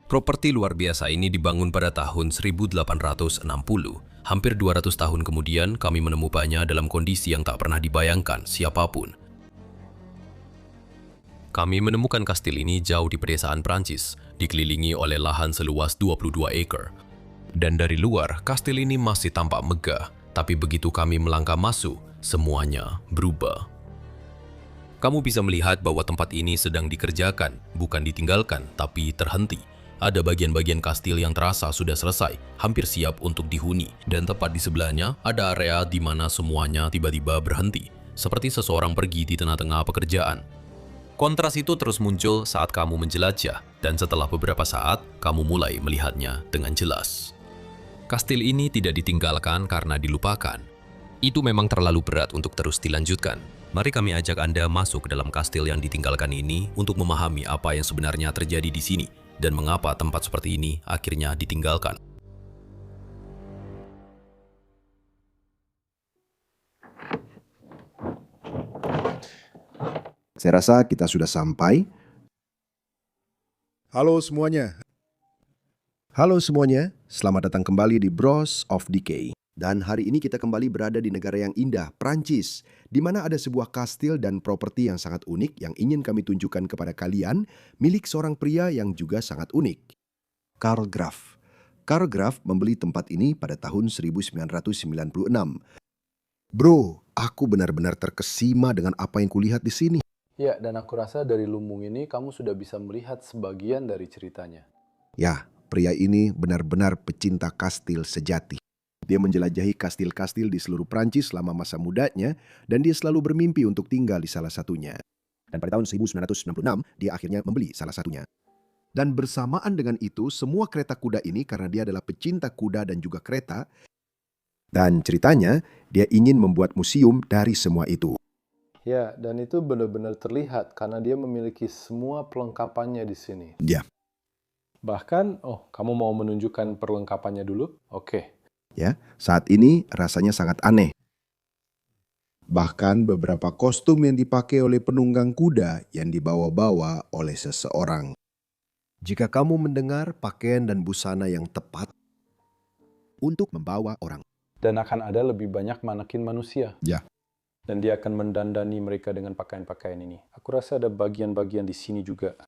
Properti luar biasa ini dibangun pada tahun 1860. Hampir 200 tahun kemudian, kami menemukannya dalam kondisi yang tak pernah dibayangkan siapapun. Kami menemukan kastil ini jauh di pedesaan Prancis, dikelilingi oleh lahan seluas 22 ekar. Dan dari luar, kastil ini masih tampak megah, tapi begitu kami melangkah masuk, semuanya berubah. Kamu bisa melihat bahwa tempat ini sedang dikerjakan, bukan ditinggalkan, tapi terhenti. Ada bagian-bagian kastil yang terasa sudah selesai, hampir siap untuk dihuni. Dan tepat di sebelahnya, ada area di mana semuanya tiba-tiba berhenti, seperti seseorang pergi di tengah-tengah pekerjaan. Kontras itu terus muncul saat kamu menjelajah, dan setelah beberapa saat, kamu mulai melihatnya dengan jelas. Kastil ini tidak ditinggalkan karena dilupakan. Itu memang terlalu berat untuk terus dilanjutkan. Mari kami ajak Anda masuk ke dalam kastil yang ditinggalkan ini untuk memahami apa yang sebenarnya terjadi di sini dan mengapa tempat seperti ini akhirnya ditinggalkan. Saya rasa kita sudah sampai. Halo semuanya. Halo semuanya, selamat datang kembali di Bros of Decay. Dan hari ini kita kembali berada di negara yang indah, Prancis, di mana ada sebuah kastil dan properti yang sangat unik yang ingin kami tunjukkan kepada kalian, milik seorang pria yang juga sangat unik. Karl Graf. Karl Graf membeli tempat ini pada tahun 1996. Bro, aku benar-benar terkesima dengan apa yang kulihat di sini. Ya, dan aku rasa dari lumbung ini kamu sudah bisa melihat sebagian dari ceritanya. Ya, pria ini benar-benar pecinta kastil sejati. Dia menjelajahi kastil-kastil di seluruh Prancis selama masa mudanya dan dia selalu bermimpi untuk tinggal di salah satunya. Dan pada tahun 1996, dia akhirnya membeli salah satunya. Dan bersamaan dengan itu, semua kereta kuda ini karena dia adalah pecinta kuda dan juga kereta. Dan ceritanya, dia ingin membuat museum dari semua itu. Ya, dan itu benar-benar terlihat karena dia memiliki semua perlengkapannya di sini. Ya. Bahkan, kamu mau menunjukkan perlengkapannya dulu? Oke. Ya, saat ini rasanya sangat aneh. Bahkan beberapa kostum yang dipakai oleh penunggang kuda yang dibawa-bawa oleh seseorang. Jika kamu mendengar pakaian dan busana yang tepat untuk membawa orang. Dan akan ada lebih banyak manekin manusia. Ya. Dan dia akan mendandani mereka dengan pakaian-pakaian ini. Aku rasa ada bagian-bagian di sini juga.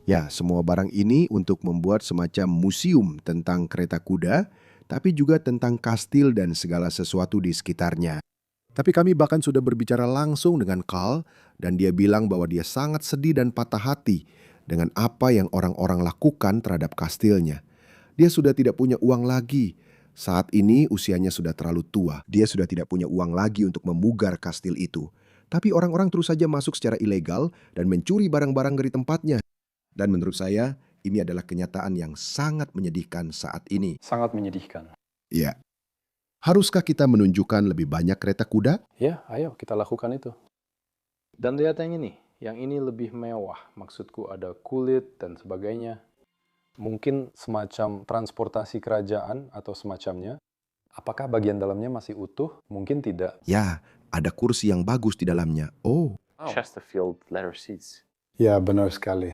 Ya, semua barang ini untuk membuat semacam museum tentang kereta kuda, tapi juga tentang kastil dan segala sesuatu di sekitarnya. Tapi kami bahkan sudah berbicara langsung dengan Karl, dan dia bilang bahwa dia sangat sedih dan patah hati dengan apa yang orang-orang lakukan terhadap kastilnya. Dia sudah tidak punya uang lagi. Saat ini usianya sudah terlalu tua. Dia sudah tidak punya uang lagi untuk memugar kastil itu. Tapi orang-orang terus saja masuk secara ilegal dan mencuri barang-barang dari tempatnya. Dan menurut saya, ini adalah kenyataan yang sangat menyedihkan saat ini. Sangat menyedihkan. Ya. Haruskah kita menunjukkan lebih banyak kereta kuda? Ya, ayo kita lakukan itu. Dan lihat yang ini. Yang ini lebih mewah. Maksudku ada kulit dan sebagainya. Mungkin semacam transportasi kerajaan atau semacamnya. Apakah bagian dalamnya masih utuh? Mungkin tidak. Ya, ada kursi yang bagus di dalamnya. Oh. Chesterfield leather seats. Ya, benar sekali.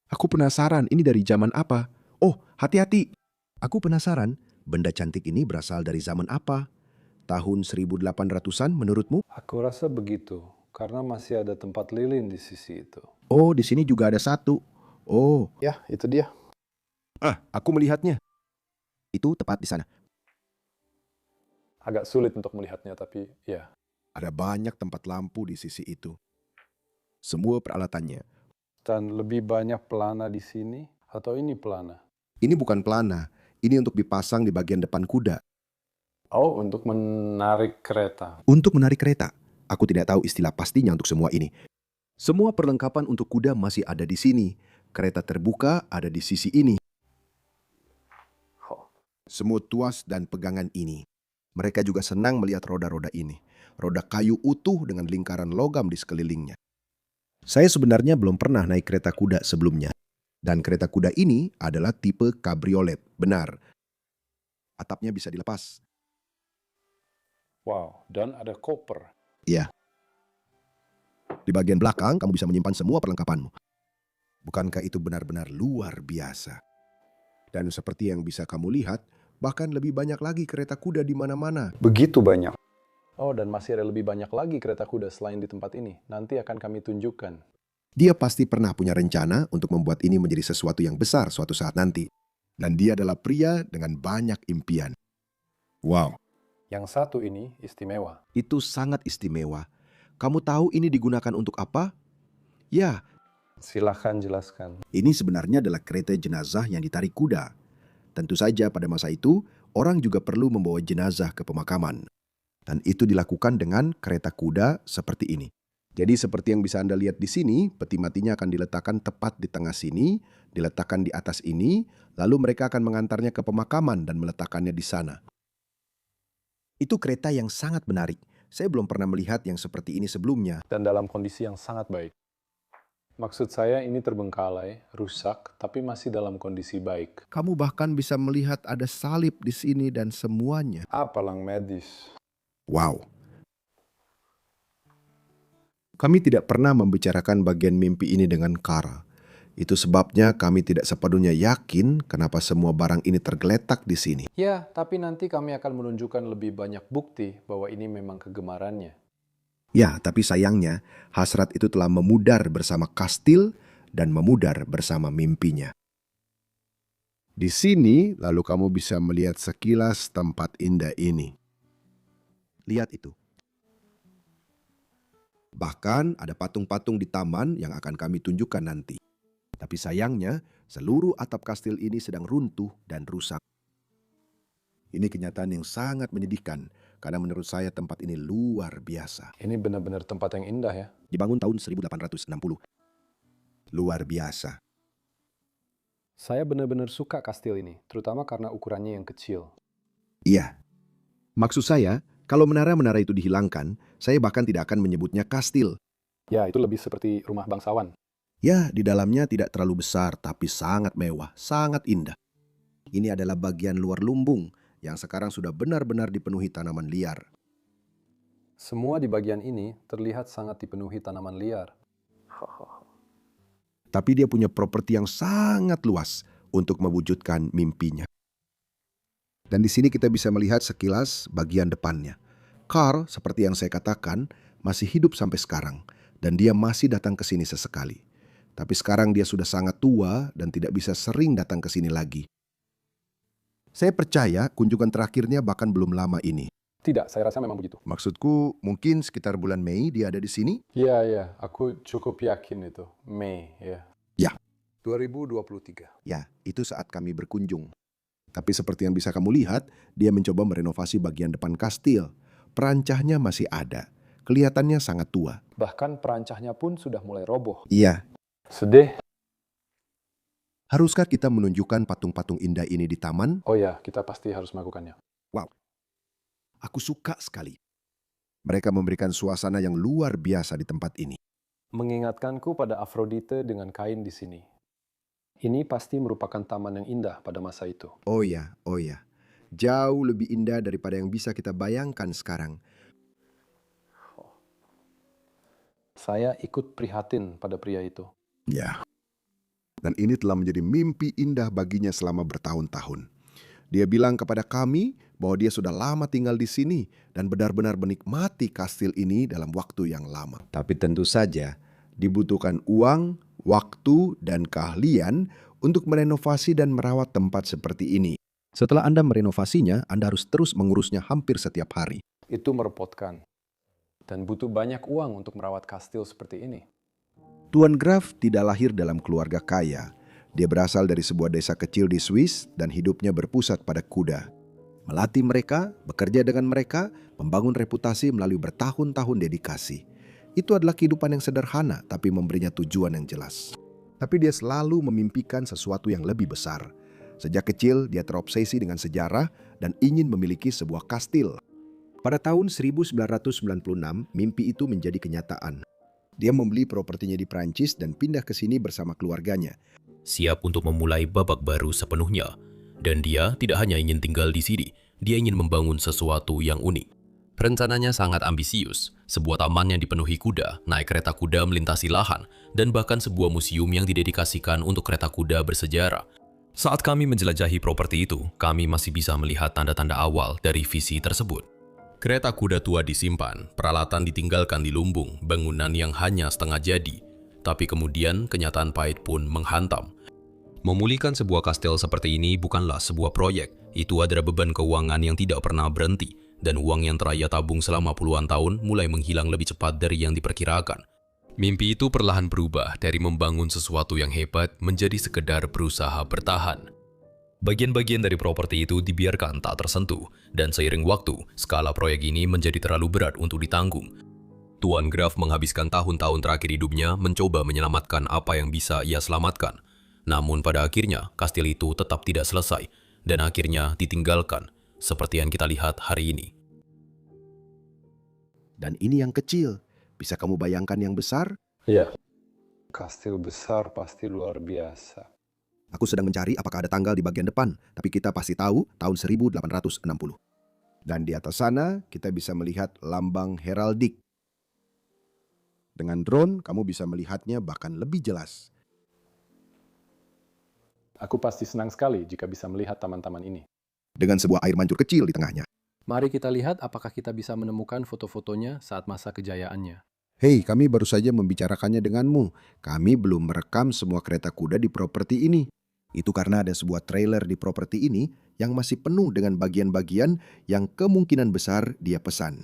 Aku penasaran ini dari zaman apa? Oh, hati-hati. Aku penasaran, benda cantik ini berasal dari zaman apa? Tahun 1800-an menurutmu? Aku rasa begitu, karena masih ada tempat lilin di sisi itu. Oh, di sini juga ada satu. Oh. Ya, itu dia. Aku melihatnya. Itu tepat di sana. Agak sulit untuk melihatnya, tapi ya. Ada banyak tempat lampu di sisi itu. Semua peralatannya. Dan lebih banyak pelana di sini, atau ini pelana? Ini bukan pelana. Ini untuk dipasang di bagian depan kuda. Oh, untuk menarik kereta. Untuk menarik kereta. Aku tidak tahu istilah pastinya untuk semua ini. Semua perlengkapan untuk kuda masih ada di sini. Kereta terbuka ada di sisi ini. Semua tuas dan pegangan ini. Mereka juga senang melihat roda-roda ini. Roda kayu utuh dengan lingkaran logam di sekelilingnya. Saya sebenarnya belum pernah naik kereta kuda sebelumnya. Dan kereta kuda ini adalah tipe kabriolet. Benar. Atapnya bisa dilepas. Wow, dan ada koper. Iya. Di bagian belakang, kamu bisa menyimpan semua perlengkapanmu. Bukankah itu benar-benar luar biasa? Dan seperti yang bisa kamu lihat, bahkan lebih banyak lagi kereta kuda di mana-mana. Begitu banyak. Oh, dan masih ada lebih banyak lagi kereta kuda selain di tempat ini. Nanti akan kami tunjukkan. Dia pasti pernah punya rencana untuk membuat ini menjadi sesuatu yang besar suatu saat nanti. Dan dia adalah pria dengan banyak impian. Wow, Yang satu ini istimewa. itu sangat istimewa. Kamu tahu ini digunakan untuk apa? Ya, Silahkan jelaskan. ini sebenarnya adalah kereta jenazah yang ditarik kuda. Tentu saja pada masa itu, orang juga perlu membawa jenazah ke pemakaman. Dan itu dilakukan dengan kereta kuda seperti ini. Jadi seperti yang bisa Anda lihat di sini, peti matinya akan diletakkan tepat di tengah sini, diletakkan di atas ini, lalu mereka akan mengantarnya ke pemakaman dan meletakkannya di sana. Itu kereta yang sangat menarik. Saya belum pernah melihat yang seperti ini sebelumnya. Dan dalam kondisi yang sangat baik. Maksud saya ini terbengkalai, rusak, tapi masih dalam kondisi baik. Kamu bahkan bisa melihat ada salib di sini dan semuanya. Apalang medis. Wow. Kami tidak pernah membicarakan bagian mimpi ini dengan Kara. Itu sebabnya kami tidak sepenuhnya yakin kenapa semua barang ini tergeletak di sini. Ya, tapi nanti kami akan menunjukkan lebih banyak bukti bahwa ini memang kegemarannya. Ya, tapi sayangnya hasrat itu telah memudar bersama kastil dan memudar bersama mimpinya. Di sini lalu kamu bisa melihat sekilas tempat indah ini. Lihat itu. Bahkan ada patung-patung di taman yang akan kami tunjukkan nanti. Tapi sayangnya, seluruh atap kastil ini sedang runtuh dan rusak. Ini kenyataan yang sangat menyedihkan, karena menurut saya tempat ini luar biasa. Ini benar-benar tempat yang indah ya. Dibangun tahun 1860. Luar biasa. Saya benar-benar suka kastil ini, terutama karena ukurannya yang kecil. Iya. Maksud saya, kalau menara-menara itu dihilangkan, saya bahkan tidak akan menyebutnya kastil. Ya, itu lebih seperti rumah bangsawan. Ya, di dalamnya tidak terlalu besar, tapi sangat mewah, sangat indah. Ini adalah bagian luar lumbung yang sekarang sudah benar-benar dipenuhi tanaman liar. Semua di bagian ini terlihat sangat dipenuhi tanaman liar. Tapi dia punya properti yang sangat luas untuk mewujudkan mimpinya. Dan di sini kita bisa melihat sekilas bagian depannya. Carl, seperti yang saya katakan, masih hidup sampai sekarang, dan dia masih datang ke sini sesekali. Tapi sekarang dia sudah sangat tua dan tidak bisa sering datang ke sini lagi. Saya percaya kunjungan terakhirnya bahkan belum lama ini. Tidak, saya rasa memang begitu. Maksudku mungkin sekitar bulan Mei dia ada di sini? Ya, aku cukup yakin itu. Mei, ya. Ya. 2023. Ya, itu saat kami berkunjung. Tapi seperti yang bisa kamu lihat, dia mencoba merenovasi bagian depan kastil. Perancahnya masih ada. Kelihatannya sangat tua. Bahkan perancahnya pun sudah mulai roboh. Iya. Sedih. Haruskah kita menunjukkan patung-patung indah ini di taman? Oh ya, kita pasti harus melakukannya. Aku suka sekali. Mereka memberikan suasana yang luar biasa di tempat ini. Mengingatkanku pada Afrodite dengan kain di sini. Ini pasti merupakan taman yang indah pada masa itu. Oh ya. Jauh lebih indah daripada yang bisa kita bayangkan sekarang. Saya ikut prihatin pada pria itu. Ya. Dan ini telah menjadi mimpi indah baginya selama bertahun-tahun. Dia bilang kepada kami bahwa dia sudah lama tinggal di sini dan benar-benar menikmati kastil ini dalam waktu yang lama. Tapi tentu saja dibutuhkan uang, waktu, dan keahlian untuk merenovasi dan merawat tempat seperti ini. Setelah Anda merenovasinya, Anda harus terus mengurusnya hampir setiap hari. Itu merepotkan. Dan butuh banyak uang untuk merawat kastil seperti ini. Tuan Graf tidak lahir dalam keluarga kaya. Dia berasal dari sebuah desa kecil di Swiss dan hidupnya berpusat pada kuda. Melatih mereka, bekerja dengan mereka, membangun reputasi melalui bertahun-tahun dedikasi. Itu adalah kehidupan yang sederhana tapi memberinya tujuan yang jelas. Tapi dia selalu memimpikan sesuatu yang lebih besar. Sejak kecil dia terobsesi dengan sejarah dan ingin memiliki sebuah kastil. Pada tahun 1996, mimpi itu menjadi kenyataan. Dia membeli propertinya di Prancis dan pindah ke sini bersama keluarganya. Siap untuk memulai babak baru sepenuhnya. Dan dia tidak hanya ingin tinggal di sini, dia ingin membangun sesuatu yang unik. Rencananya sangat ambisius, sebuah taman yang dipenuhi kuda, naik kereta kuda melintasi lahan, dan bahkan sebuah museum yang didedikasikan untuk kereta kuda bersejarah. Saat kami menjelajahi properti itu, kami masih bisa melihat tanda-tanda awal dari visi tersebut. Kereta kuda tua disimpan, peralatan ditinggalkan di lumbung, bangunan yang hanya setengah jadi. Tapi kemudian kenyataan pahit pun menghantam. Memulihkan sebuah kastil seperti ini bukanlah sebuah proyek, itu adalah beban keuangan yang tidak pernah berhenti. Dan uang yang telah ia tabung selama puluhan tahun mulai menghilang lebih cepat dari yang diperkirakan. Mimpi itu perlahan berubah dari membangun sesuatu yang hebat menjadi sekedar berusaha bertahan. Bagian-bagian dari properti itu dibiarkan tak tersentuh, dan seiring waktu, skala proyek ini menjadi terlalu berat untuk ditanggung. Tuan Graf menghabiskan tahun-tahun terakhir hidupnya mencoba menyelamatkan apa yang bisa ia selamatkan. Namun pada akhirnya, kastil itu tetap tidak selesai, dan akhirnya ditinggalkan, seperti yang kita lihat hari ini. Dan ini yang kecil. Bisa kamu bayangkan yang besar? Iya. Kastil besar pasti luar biasa. Aku sedang mencari apakah ada tanggal di bagian depan, tapi kita pasti tahu tahun 1860. Dan di atas sana kita bisa melihat lambang heraldik. Dengan drone kamu bisa melihatnya bahkan lebih jelas. Aku pasti senang sekali jika bisa melihat taman-taman ini. Dengan sebuah air mancur kecil di tengahnya. Mari kita lihat apakah kita bisa menemukan foto-fotonya saat masa kejayaannya. Hei, kami baru saja membicarakannya denganmu. Kami belum merekam semua kereta kuda di properti ini. Itu karena ada sebuah trailer di properti ini yang masih penuh dengan bagian-bagian yang kemungkinan besar dia pesan.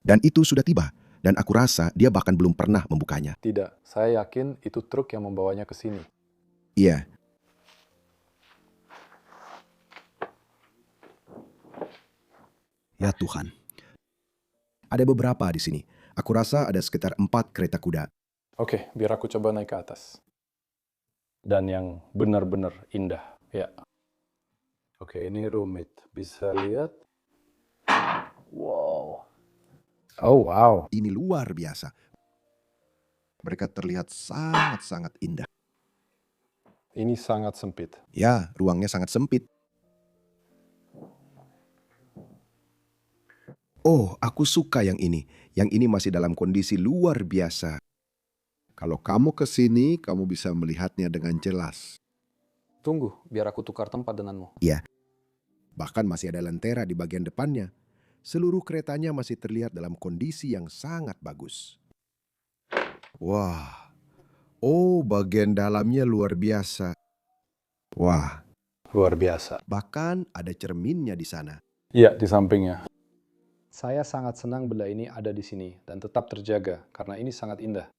Dan itu sudah tiba, dan aku rasa dia bahkan belum pernah membukanya. Tidak, saya yakin itu truk yang membawanya ke sini. Iya. Ya Tuhan. Ada beberapa di sini. Aku rasa ada sekitar 4 kereta kuda. Oke, biar aku coba naik ke atas. Dan yang benar-benar indah. Ya. Oke, ini rumit. Bisa lihat? Wow. Oh, wow. Ini luar biasa. Mereka terlihat sangat-sangat indah. Ini sangat sempit. Ya, ruangnya sangat sempit. Oh, aku suka yang ini. Yang ini masih dalam kondisi luar biasa. Kalau kamu ke sini, kamu bisa melihatnya dengan jelas. Tunggu, biar aku tukar tempat denganmu. Ya, bahkan masih ada lentera di bagian depannya. Seluruh keretanya masih terlihat dalam kondisi yang sangat bagus. Wah, oh bagian dalamnya luar biasa. Wah, Luar biasa. bahkan ada cerminnya di sana. Iya, di sampingnya. Saya sangat senang benda ini ada di sini dan tetap terjaga karena ini sangat indah.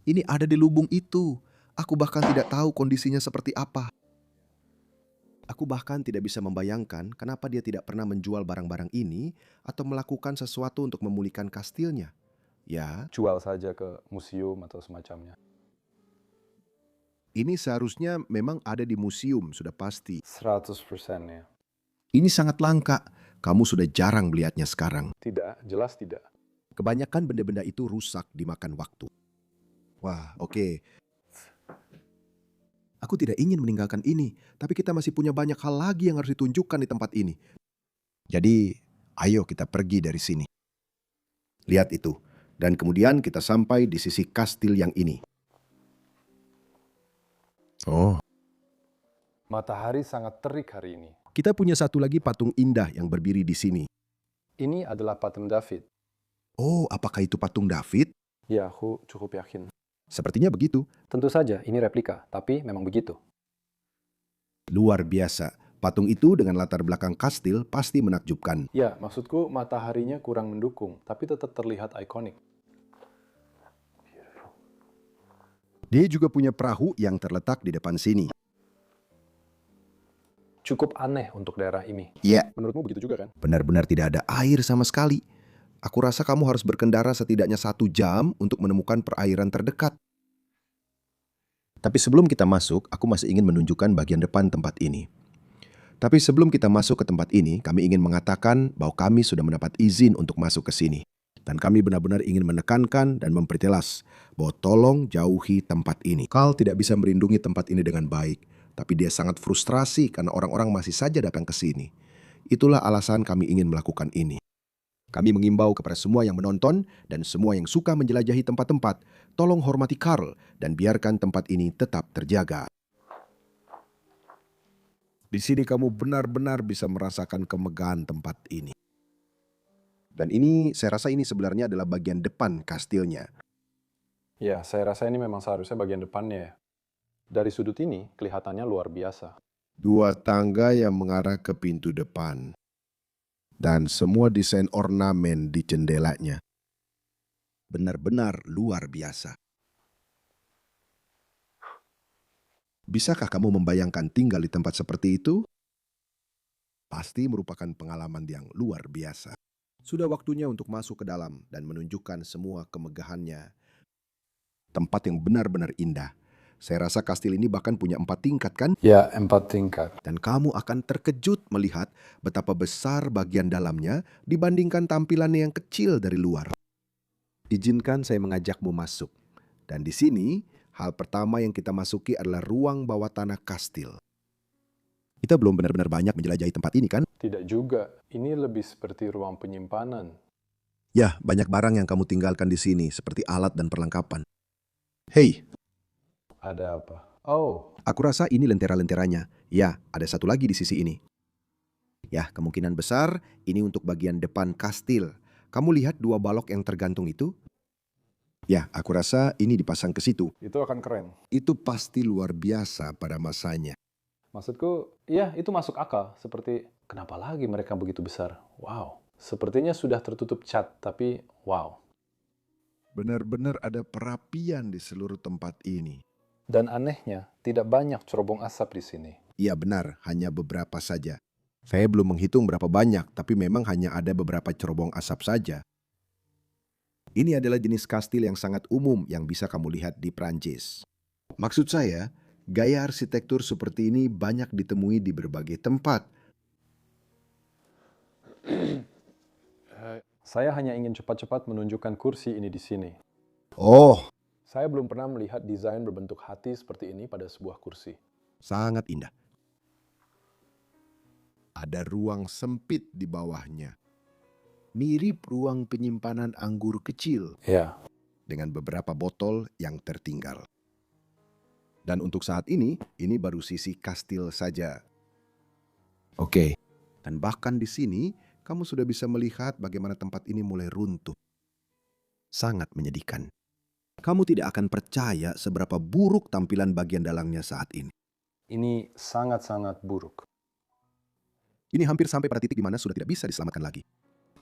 Ini ada di lubung itu. Aku bahkan tidak tahu kondisinya seperti apa. Aku bahkan tidak bisa membayangkan kenapa dia tidak pernah menjual barang-barang ini atau melakukan sesuatu untuk memulihkan kastilnya. Ya, Jual saja ke museum atau semacamnya. ini seharusnya memang ada di museum, sudah pasti. 100% ya. Ini sangat langka. Kamu sudah jarang melihatnya sekarang. Tidak, jelas tidak. Kebanyakan benda-benda itu rusak dimakan waktu. Wah, oke. Aku tidak ingin meninggalkan ini, tapi kita masih punya banyak hal lagi yang harus ditunjukkan di tempat ini. Jadi, ayo kita pergi dari sini. Lihat itu. Dan kemudian kita sampai di sisi kastil yang ini. Oh, Matahari sangat terik hari ini. kita punya satu lagi patung indah yang berdiri di sini. Ini adalah patung David. Oh, apakah itu patung David? Ya, aku cukup yakin. Sepertinya begitu. Tentu saja, ini replika, tapi memang begitu. Luar biasa. Patung itu dengan latar belakang kastil pasti menakjubkan. Ya, maksudku mataharinya kurang mendukung, tapi tetap terlihat ikonik. Dia juga punya perahu yang terletak di depan sini. Cukup aneh untuk daerah ini. Ya, Menurutmu begitu juga kan? benar-benar tidak ada air sama sekali. Aku rasa kamu harus berkendara setidaknya 1 jam untuk menemukan perairan terdekat. Tapi sebelum kita masuk, aku masih ingin menunjukkan bagian depan tempat ini. Tapi sebelum kita masuk ke tempat ini, kami ingin mengatakan bahwa kami sudah mendapat izin untuk masuk ke sini. Dan kami benar-benar ingin menekankan dan memperjelas bahwa tolong jauhi tempat ini. Carl tidak bisa melindungi tempat ini dengan baik, tapi dia sangat frustrasi karena orang-orang masih saja datang ke sini. Itulah alasan kami ingin melakukan ini. Kami mengimbau kepada semua yang menonton dan semua yang suka menjelajahi tempat-tempat, tolong hormati Karl dan biarkan tempat ini tetap terjaga. Di sini kamu benar-benar bisa merasakan kemegahan tempat ini. Dan ini, saya rasa ini sebenarnya adalah bagian depan kastilnya. Ya, saya rasa ini memang seharusnya bagian depannya ya. Dari sudut ini, kelihatannya luar biasa. 2 tangga yang mengarah ke pintu depan. Dan semua desain ornamen di jendelanya. Benar-benar luar biasa. Bisakah kamu membayangkan tinggal di tempat seperti itu? Pasti merupakan pengalaman yang luar biasa. Sudah waktunya untuk masuk ke dalam dan menunjukkan semua kemegahannya. Tempat yang benar-benar indah. Saya rasa kastil ini bahkan punya 4 tingkat kan? Ya, 4 tingkat. Dan kamu akan terkejut melihat betapa besar bagian dalamnya dibandingkan tampilannya yang kecil dari luar. Izinkan saya mengajakmu masuk. Dan di sini, hal pertama yang kita masuki adalah ruang bawah tanah kastil. Kita belum benar-benar banyak menjelajahi tempat ini kan? Tidak juga. Ini lebih seperti ruang penyimpanan. Ya, banyak barang yang kamu tinggalkan di sini, seperti alat dan perlengkapan. Hei, Ada apa? Oh, aku rasa ini lentera-lenteranya. Ya, ada satu lagi di sisi ini. Ya, kemungkinan besar ini untuk bagian depan kastil. Kamu lihat 2 balok yang tergantung itu? Ya, aku rasa ini dipasang ke situ. itu akan keren. Itu pasti luar biasa pada masanya. Maksudku, ya itu masuk akal. Seperti, kenapa lagi mereka begitu besar? Wow. Sepertinya sudah tertutup cat, tapi wow. Benar-benar ada perapian di seluruh tempat ini. Dan anehnya, tidak banyak cerobong asap di sini. Iya benar, hanya beberapa saja. Saya belum menghitung berapa banyak, tapi memang hanya ada beberapa cerobong asap saja. Ini adalah jenis kastil yang sangat umum yang bisa kamu lihat di Prancis. Maksud saya, gaya arsitektur seperti ini banyak ditemui di berbagai tempat. Saya hanya ingin cepat-cepat menunjukkan kursi ini di sini. Oh, Saya belum pernah melihat desain berbentuk hati seperti ini pada sebuah kursi. sangat indah. Ada ruang sempit di bawahnya. Mirip ruang penyimpanan anggur kecil Ya, dengan beberapa botol yang tertinggal. Dan untuk saat ini baru sisi kastil saja. Oke, dan bahkan di sini kamu sudah bisa melihat bagaimana tempat ini mulai runtuh. Sangat menyedihkan. Kamu tidak akan percaya seberapa buruk tampilan bagian dalamnya saat ini. ini sangat-sangat buruk. Ini hampir sampai pada titik di mana sudah tidak bisa diselamatkan lagi.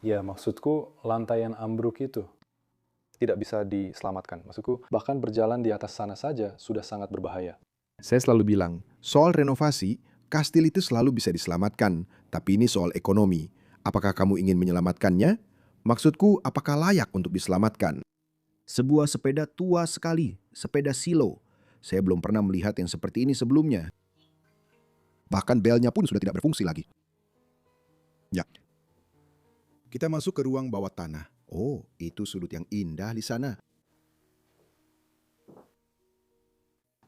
Ya, maksudku lantai yang ambruk itu tidak bisa diselamatkan. Maksudku, bahkan berjalan di atas sana saja sudah sangat berbahaya. Saya selalu bilang, soal renovasi, kastil itu selalu bisa diselamatkan, tapi ini soal ekonomi. Apakah kamu ingin menyelamatkannya? Maksudku, apakah layak untuk diselamatkan? Sebuah sepeda tua sekali, sepeda silo. Saya belum pernah melihat yang seperti ini sebelumnya. Bahkan belnya pun sudah tidak berfungsi lagi. Ya. Kita masuk ke ruang bawah tanah. Oh, itu sudut yang indah di sana.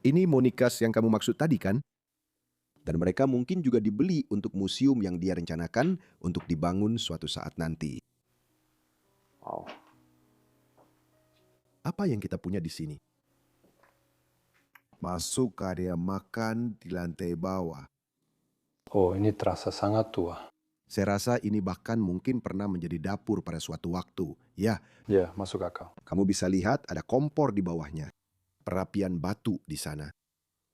Ini Monikas yang kamu maksud tadi kan? Dan mereka mungkin juga dibeli untuk museum yang dia rencanakan untuk dibangun suatu saat nanti. Wow. Apa yang kita punya di sini? Masuk ke area makan di lantai bawah. Oh, ini terasa sangat tua. Saya rasa ini bahkan mungkin pernah menjadi dapur pada suatu waktu. Ya, Ya, masuk akal. kamu bisa lihat ada kompor di bawahnya. Perapian batu di sana.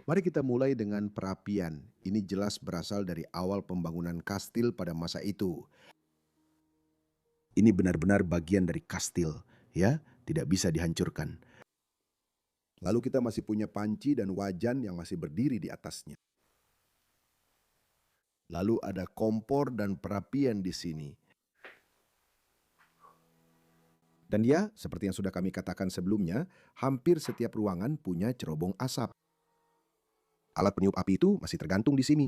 Mari kita mulai dengan perapian. Ini jelas berasal dari awal pembangunan kastil pada masa itu. Ini benar-benar bagian dari kastil, ya, tidak bisa dihancurkan. Lalu kita masih punya panci dan wajan yang masih berdiri di atasnya. Lalu ada kompor dan perapian di sini. Dan ya, seperti yang sudah kami katakan sebelumnya, hampir setiap ruangan punya cerobong asap. Alat peniup api itu masih tergantung di sini.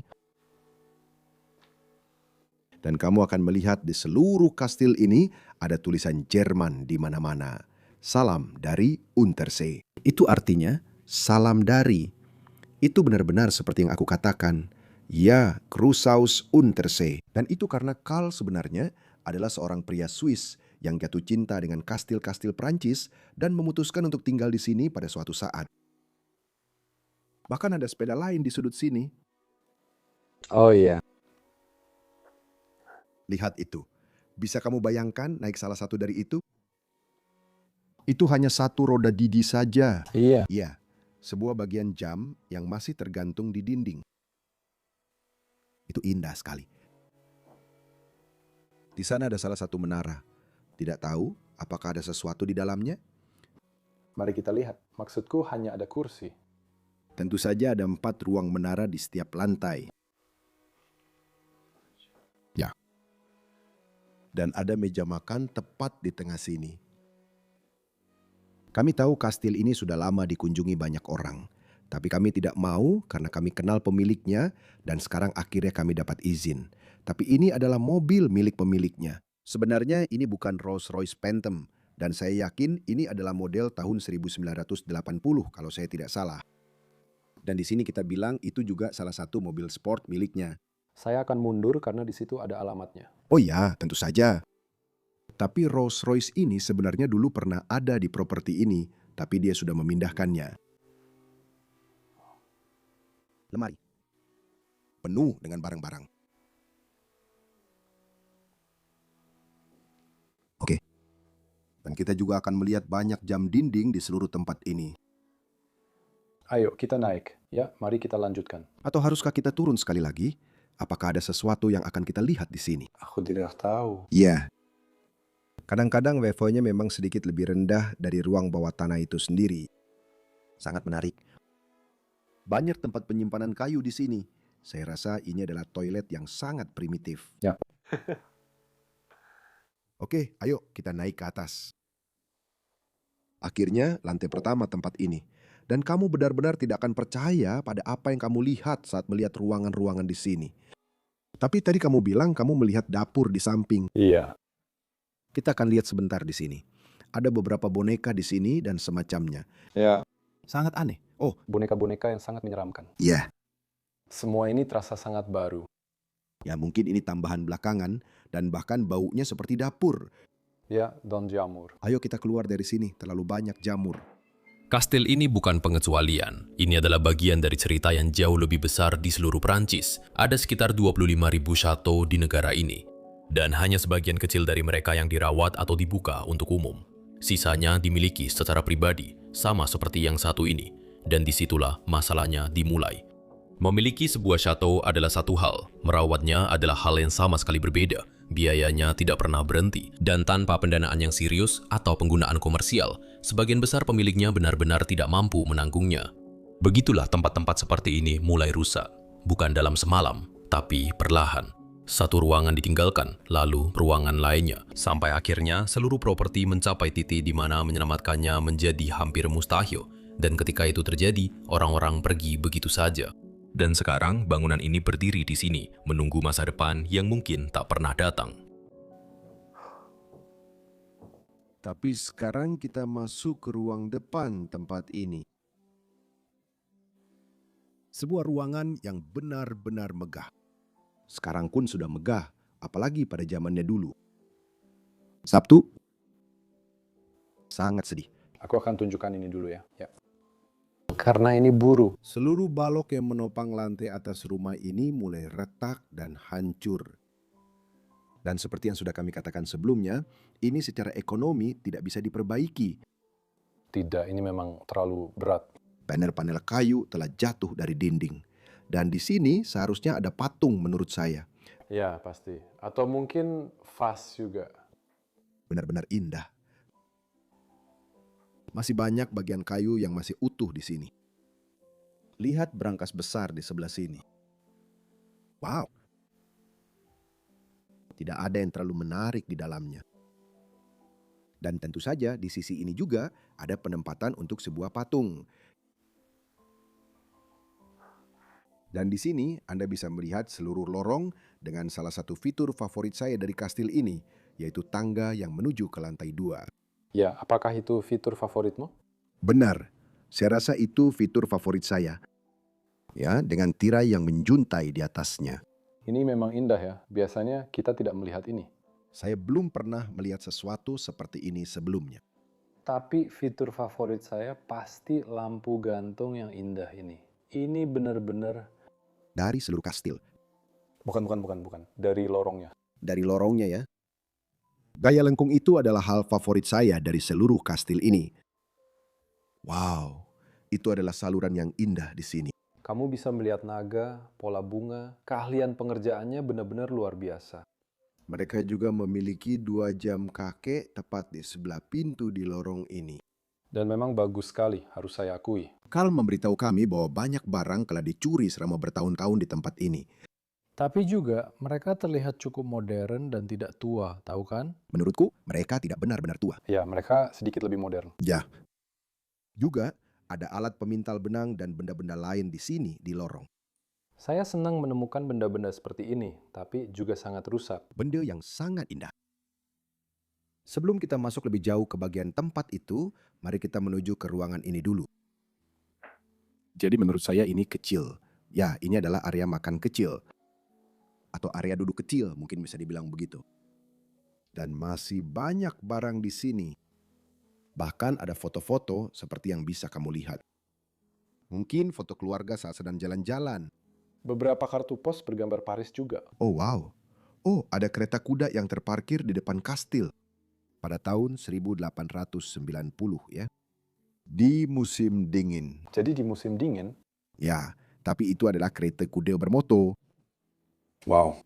Dan kamu akan melihat di seluruh kastil ini ada tulisan Jerman di mana-mana. Salam dari Untersee. Itu artinya salam dari. Itu benar-benar seperti yang aku katakan. Ya, Krusaus Untersee. Dan itu karena Karl sebenarnya adalah seorang pria Swiss yang jatuh cinta dengan kastil-kastil Prancis dan memutuskan untuk tinggal di sini pada suatu saat. Bahkan ada sepeda lain di sudut sini. Oh iya. Lihat itu. Bisa kamu bayangkan naik salah satu dari itu? Itu hanya satu roda didi saja. Iya. Iya, sebuah bagian jam yang masih tergantung di dinding. Itu indah sekali. Di sana ada salah satu menara. Tidak tahu apakah ada sesuatu di dalamnya? Mari kita lihat. Maksudku hanya ada kursi. Tentu saja ada 4 ruang menara di setiap lantai. Ya. Dan ada meja makan tepat di tengah sini. Kami tahu kastil ini sudah lama dikunjungi banyak orang. Tapi kami tidak mau karena kami kenal pemiliknya dan sekarang akhirnya kami dapat izin. Tapi ini adalah mobil milik pemiliknya. Sebenarnya ini bukan Rolls-Royce Phantom dan saya yakin ini adalah model tahun 1980 kalau saya tidak salah. Dan di sini kita bilang itu juga salah satu mobil sport miliknya. Saya akan mundur karena di situ ada alamatnya. Oh ya, tentu saja. Tapi Rolls-Royce ini sebenarnya dulu pernah ada di properti ini, tapi dia sudah memindahkannya. Lemari. Penuh dengan barang-barang. Oke. Dan kita juga akan melihat banyak jam dinding di seluruh tempat ini. Ayo, kita naik. Ya, mari kita lanjutkan. Atau haruskah kita turun sekali lagi? Apakah ada sesuatu yang akan kita lihat di sini? Aku tidak tahu. Iya. Kadang-kadang levelnya memang sedikit lebih rendah dari ruang bawah tanah itu sendiri. Sangat menarik. Banyak tempat penyimpanan kayu di sini. Saya rasa ini adalah toilet yang sangat primitif. Ya. Oke, ayo kita naik ke atas. Akhirnya lantai pertama tempat ini. Dan kamu benar-benar tidak akan percaya pada apa yang kamu lihat saat melihat ruangan-ruangan di sini. Tapi tadi kamu bilang kamu melihat dapur di samping. Iya. Kita akan lihat sebentar di sini. Ada beberapa boneka di sini dan semacamnya. Ya. Sangat aneh. Oh, Boneka-boneka yang sangat menyeramkan. iya. Semua ini terasa sangat baru. Ya mungkin ini tambahan belakangan dan bahkan baunya seperti dapur. Ya, dan jamur. Ayo kita keluar dari sini, terlalu banyak jamur. Kastil ini bukan pengecualian. Ini adalah bagian dari cerita yang jauh lebih besar di seluruh Prancis. Ada sekitar 25.000 chateau di negara ini. Dan hanya sebagian kecil dari mereka yang dirawat atau dibuka untuk umum. Sisanya dimiliki secara pribadi, sama seperti yang satu ini. Dan disitulah masalahnya dimulai. Memiliki sebuah chateau adalah satu hal, merawatnya adalah hal yang sama sekali berbeda. Biayanya tidak pernah berhenti, dan tanpa pendanaan yang serius atau penggunaan komersial, sebagian besar pemiliknya benar-benar tidak mampu menanggungnya. Begitulah tempat-tempat seperti ini mulai rusak, bukan dalam semalam, tapi perlahan. Satu ruangan ditinggalkan, lalu ruangan lainnya, sampai akhirnya seluruh properti mencapai titik di mana menyelamatkannya menjadi hampir mustahil, dan ketika itu terjadi, orang-orang pergi begitu saja. Dan sekarang bangunan ini berdiri di sini, menunggu masa depan yang mungkin tak pernah datang. Tapi sekarang kita masuk ke ruang depan tempat ini. Sebuah ruangan yang benar-benar megah. Sekarang pun sudah megah, apalagi pada zamannya dulu. Sabtu, sangat sedih. Aku akan tunjukkan ini dulu ya. Karena ini buru. Seluruh balok yang menopang lantai atas rumah ini mulai retak dan hancur. Dan seperti yang sudah kami katakan sebelumnya, ini secara ekonomi tidak bisa diperbaiki. Tidak, ini memang terlalu berat. Panel-panel kayu telah jatuh dari dinding. Dan di sini seharusnya ada patung menurut saya. Ya, pasti. Atau mungkin vas juga. Benar-benar indah. Masih banyak bagian kayu yang masih utuh di sini. Lihat brankas besar di sebelah sini. Wow. Tidak ada yang terlalu menarik di dalamnya. Dan tentu saja di sisi ini juga ada penempatan untuk sebuah patung. Dan di sini Anda bisa melihat seluruh lorong dengan salah satu fitur favorit saya dari kastil ini, yaitu tangga yang menuju ke lantai 2. Ya, apakah itu fitur favoritmu? Benar, saya rasa itu fitur favorit saya. Ya, dengan tirai yang menjuntai di atasnya. Ini memang indah ya. Biasanya kita tidak melihat ini. Saya belum pernah melihat sesuatu seperti ini sebelumnya. Tapi fitur favorit saya pasti lampu gantung yang indah ini. Ini benar-benar Dari seluruh kastil, bukan. Dari lorongnya. dari lorongnya ya. Gaya lengkung itu adalah hal favorit saya dari seluruh kastil ini. Wow, itu adalah saluran yang indah di sini. Kamu bisa melihat naga, pola bunga, keahlian pengerjaannya benar-benar luar biasa. Mereka juga memiliki 2 jam kakek tepat di sebelah pintu di lorong ini. Dan memang bagus sekali, harus saya akui. Carl memberitahu kami bahwa banyak barang telah dicuri selama bertahun-tahun di tempat ini. Tapi juga mereka terlihat cukup modern dan tidak tua, tahu kan? Menurutku, mereka tidak benar-benar tua. Ya, mereka sedikit lebih modern. Ya. Juga ada alat pemintal benang dan benda-benda lain di sini di lorong. Saya senang menemukan benda-benda seperti ini, tapi juga sangat rusak. Benda yang sangat indah. Sebelum kita masuk lebih jauh ke bagian tempat itu, mari kita menuju ke ruangan ini dulu. Jadi menurut saya ini kecil. Ya, ini adalah area makan kecil. Atau area duduk kecil, mungkin bisa dibilang begitu. Dan masih banyak barang di sini. Bahkan ada foto-foto seperti yang bisa kamu lihat. Mungkin foto keluarga saat sedang jalan-jalan. Beberapa kartu pos bergambar Paris juga. Oh wow. Oh, ada kereta kuda yang terparkir di depan kastil. Pada tahun 1890 ya. Di musim dingin. Jadi di musim dingin, Ya, tapi itu adalah kereta kuda bermotor. wow.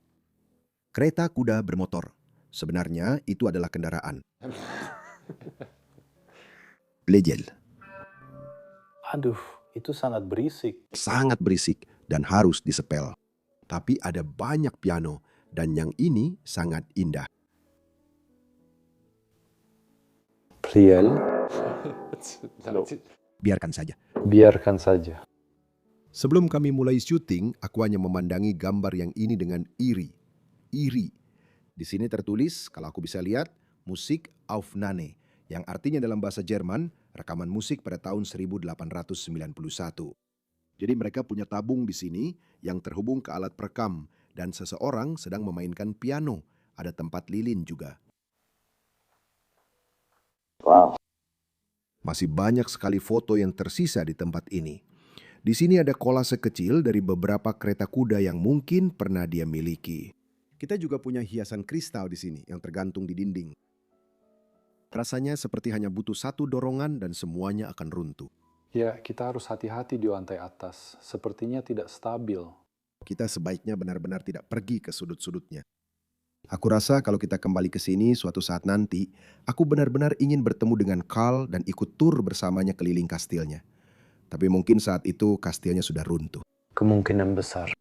Kereta kuda bermotor. Sebenarnya itu adalah kendaraan. Belajar. Aduh, itu sangat berisik. Sangat berisik dan harus disepel. Tapi ada banyak piano dan yang ini sangat indah. Pliel. Biarkan saja. Biarkan saja. Sebelum kami mulai syuting, aku hanya memandangi gambar yang ini dengan iri. Iri. Di sini tertulis, kalau aku bisa lihat, musik Aufnahme, yang artinya dalam bahasa Jerman, rekaman musik pada tahun 1891. Jadi mereka punya tabung di sini yang terhubung ke alat perekam dan seseorang sedang memainkan piano. Ada tempat lilin juga. Wow. Masih banyak sekali foto yang tersisa di tempat ini. Di sini ada kolase kecil dari beberapa kereta kuda yang mungkin pernah dia miliki. Kita juga punya hiasan kristal di sini yang tergantung di dinding. Rasanya seperti hanya butuh satu dorongan dan semuanya akan runtuh. Ya, kita harus hati-hati di lantai atas. Sepertinya tidak stabil. Kita sebaiknya benar-benar tidak pergi ke sudut-sudutnya. Aku rasa kalau kita kembali ke sini suatu saat nanti, aku benar-benar ingin bertemu dengan Carl dan ikut tur bersamanya keliling kastilnya. Tapi mungkin saat itu kastilnya sudah runtuh. Kemungkinan besar.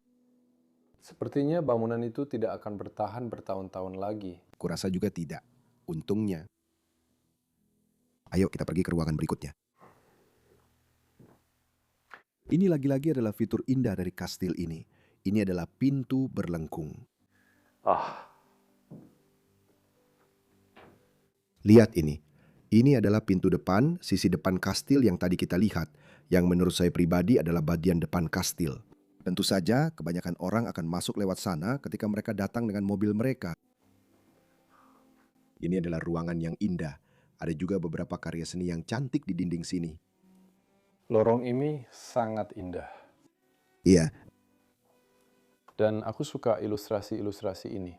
Sepertinya bangunan itu tidak akan bertahan bertahun-tahun lagi. Aku rasa juga tidak. Untungnya. Ayo kita pergi ke ruangan berikutnya. Ini lagi-lagi adalah fitur indah dari kastil ini. Ini adalah pintu berlengkung. Lihat ini. Ini adalah pintu depan, sisi depan kastil yang tadi kita lihat, yang menurut saya pribadi adalah bagian depan kastil. Tentu saja, kebanyakan orang akan masuk lewat sana ketika mereka datang dengan mobil mereka. Ini adalah ruangan yang indah. Ada juga beberapa karya seni yang cantik di dinding sini. Lorong ini sangat indah. Iya, Dan aku suka ilustrasi-ilustrasi ini.